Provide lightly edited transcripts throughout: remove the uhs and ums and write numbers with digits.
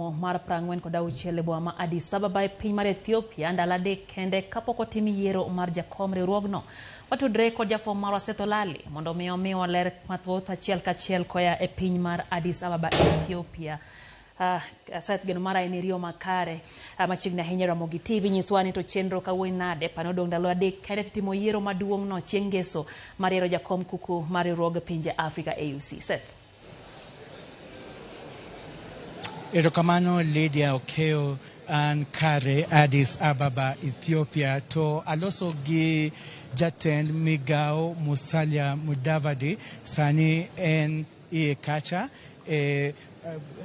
romo mar prang'wen kod auchiel boma ma Addis Ababa piny mar Ethiopia ndalo adek kende kapok otim yiero mar jakom riwruogno. Watudre kod jafwambo marwa Seth Olale mondo omiwa ler mathoth achiel kachiel koya e piny mar Addis Ababa Ethiopia. Seth geno mara en riyo makare machiegni ahinya Ramogi TV nyiswa ni to chenro kawuono nade pano dong ndalo adek kende timo yiero maduong' no chieng' ngeso mar yiero jakom kuku mar riwruog pinje Afrika AUC. Seth. Erokamano Lydia Okeo and Kare Addis Ababa Ethiopia to aloso gi jatend migao Musalia Mudavadi sani en Kacha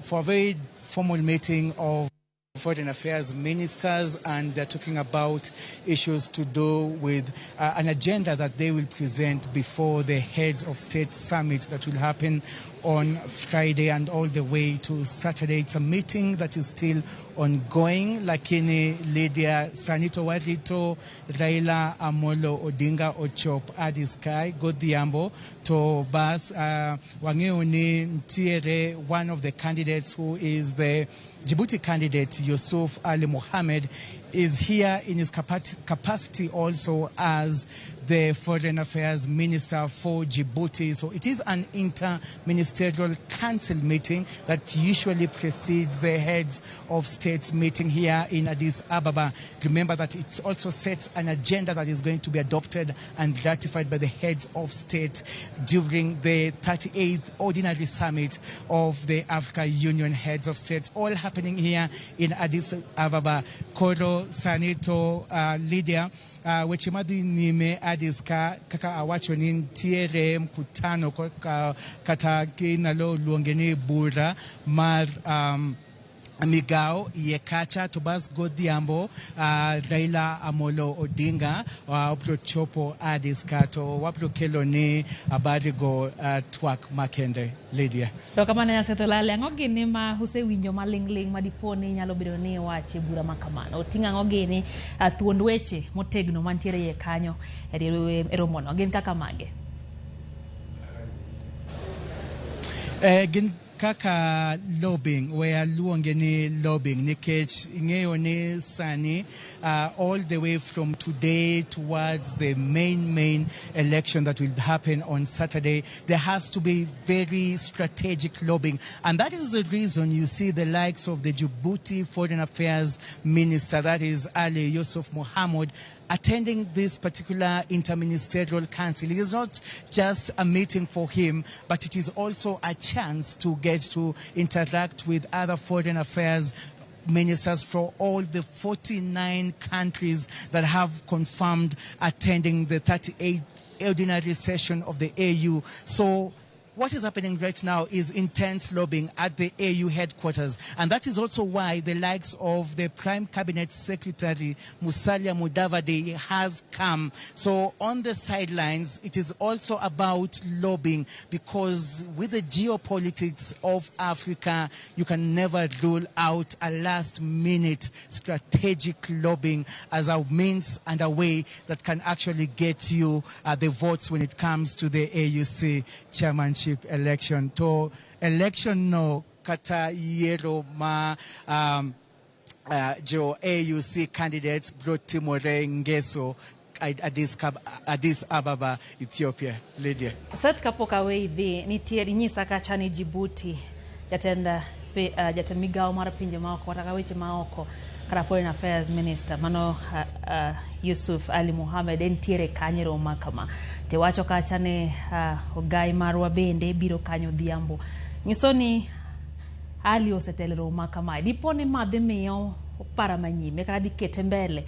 for a very formal meeting of Foreign Affairs ministers, and they're talking about issues to do with an agenda that they will present before the heads of state summit that will happen on Friday and all the way to Saturday. It's a meeting that is still ongoing. Lakini Lydia Sanito Warito, Raila Amolo Odinga Ochopo Addis Kai Godhiambo to Bas Wangeuni Ntiere, one of the candidates who is the Djibouti candidate Yusuf Ali Mohammed, is here in his capacity also as the Foreign Affairs Minister for Djibouti. So it is an inter-ministerial council meeting that usually precedes the heads of states meeting here in Addis Ababa. Remember that it also sets an agenda that is going to be adopted and ratified by the heads of state during the 38th Ordinary Summit of the Africa Union Heads of States, all happening here in Addis Ababa. Koro Sanito Lydia wechimadi nime Addis kaka awacho ni ntiere mkutano kata kinalo luongeni bura mar migao yekacha Tobas Godhiambo Raila Amolo Odinga wapro chopo Addis kato wapro kelo ni abarigo twak makende. Lydia. Rokamane ya Seth Olale ang'ogini ma usewinjo maling'ling madiponi nyalo bedo ni wache bura makamano. Oting'a ang'ogini thuond weche motegno mantiere ye kanyo e romono. Gin kaka mage? Gin kaka lobbying, where luongeni lobbying nikech ing'eyo ni sani all the way from today towards the main election that will happen on Saturday, there has to be very strategic lobbying, and that is the reason you see the likes of the Djibouti Foreign Affairs Minister, that is Ali Yusuf Mohammed, attending this particular interministerial council. It is not just a meeting for him, but it is also a chance to get to interact with other foreign affairs ministers from all the 49 countries that have confirmed attending the 38th ordinary session of the AU. So what is happening right now is intense lobbying at the AU headquarters. And that is also why the likes of the Prime Cabinet Secretary Musalia Mudavadi has come. So on the sidelines, it is also about lobbying, because with the geopolitics of Africa, you can never rule out a last-minute strategic lobbying as a means and a way that can actually get you the votes when it comes to the AUC chairmanship election. To election no kata yero ma jo AUC candidates brought Timore Ngeso Addis Ababa Ethiopia. Lydia. Seth kapoka weidhi nitiere nyisa kacha ni Djibouti jatend migao mar pinje maoko kata weche maoko kara Foreign Affairs Minister mano Yusuf Ali Mohammed entiere kanyero makama te wacho kacha ne ogai marwa bende biro kanyo dhiambo. Nyisoni Ali osetelero makama dipone madhi miyo para manyime kata dikete mbele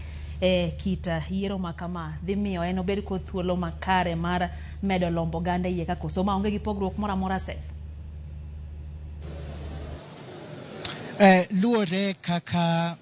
kita yiero makama dhi miyo en obed kod thuolo makare mar medo lombo ganda iye kako so maonge gi pogruok moro amora. Seth. Luore kaka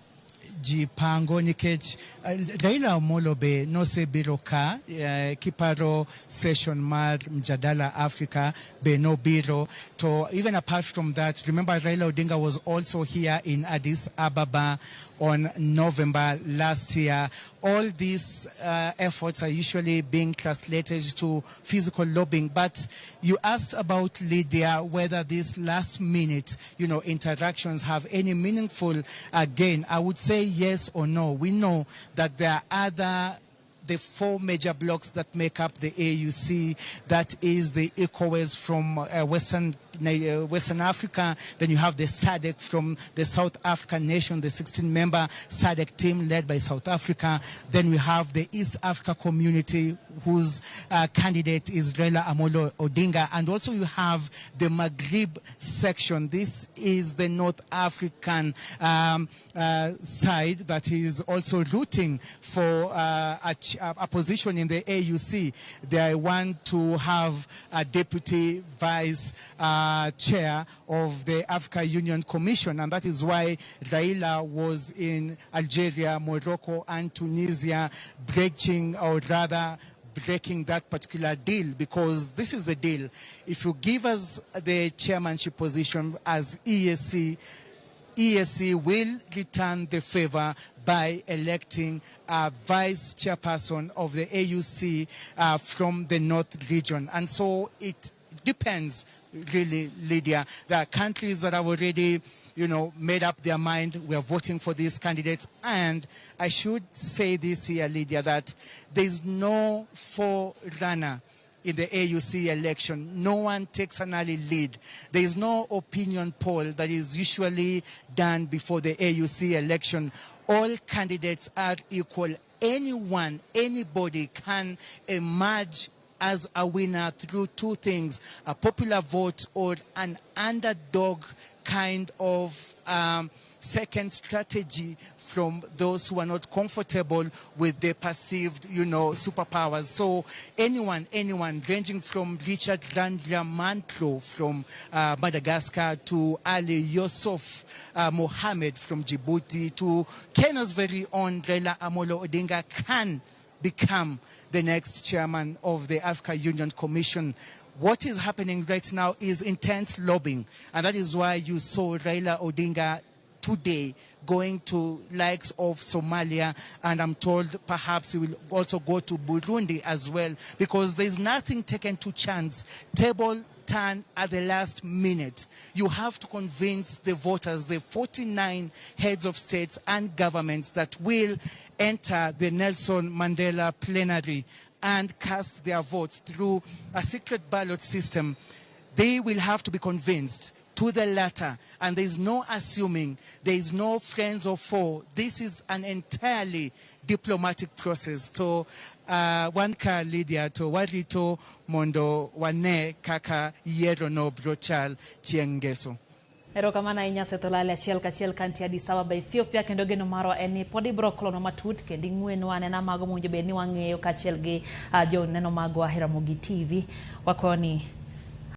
jipango nikech Raila Amolo be no se biro ka kiparo session mar mjadala Africa be no biro. So even apart from that, remember Raila Odinga was also here in Addis Ababa on November last year. All these efforts are usually being translated to physical lobbying. But you asked about Lydia, whether these last minute, interactions have any meaningful gain. I would say yes or no. We know that there are the four major blocks that make up the AUC. That is the ECOWAS from Western Africa. Then you have the SADC from the South African nation, the 16-member SADC team led by South Africa. Then we have the East Africa community, whose candidate is Raila Amolo Odinga. And also you have the Maghreb section. This is the North African side that is also rooting for a position in the AUC. They want to have a deputy vice chair of the Africa Union Commission, and that is why Raila was in Algeria, Morocco, and Tunisia, breaking that particular deal, because this is the deal. If you give us the chairmanship position as EAC will return the favor by electing a vice chairperson of the AUC from the North region. And so it depends, really, Lydia. There are countries that have already, made up their mind. We are voting for these candidates. And I should say this here, Lydia, that there is no forerunner in the AUC election. No one takes an early lead. There is no opinion poll that is usually done before the AUC election. All candidates are equal. Anybody can emerge as a winner through two things: a popular vote or an underdog kind of second strategy from those who are not comfortable with the perceived, superpowers. So anyone, ranging from Richard Randriamanto from Madagascar to Ali Yusuf Mohammed from Djibouti to Kenya's very own Raila Amolo Odinga can become the next chairman of the Africa Union Commission. What is happening right now is intense lobbying, and that is why you saw Raila Odinga today going to likes of Somalia, and I'm told perhaps he will also go to Burundi as well, because there's nothing taken to chance. Table turn at the last minute. You have to convince the voters, the 49 heads of states and governments that will enter the Nelson Mandela plenary and cast their votes through a secret ballot system. They will have to be convinced to the latter, and there is no assuming, there is no friends or foe. This is an entirely diplomatic process. To wanka Lydia to warito mondo wane kaka yero no brochal chiengeso. Erokamana inya setolale achiel kachiel kanti Addis Ababa Ethiopia, kendo geno marwa eni podi bro klono matut kendi ng'weno anena mago munjo be ni wang'eyo kachiel gi jo neno mago Ramogi TV wakoni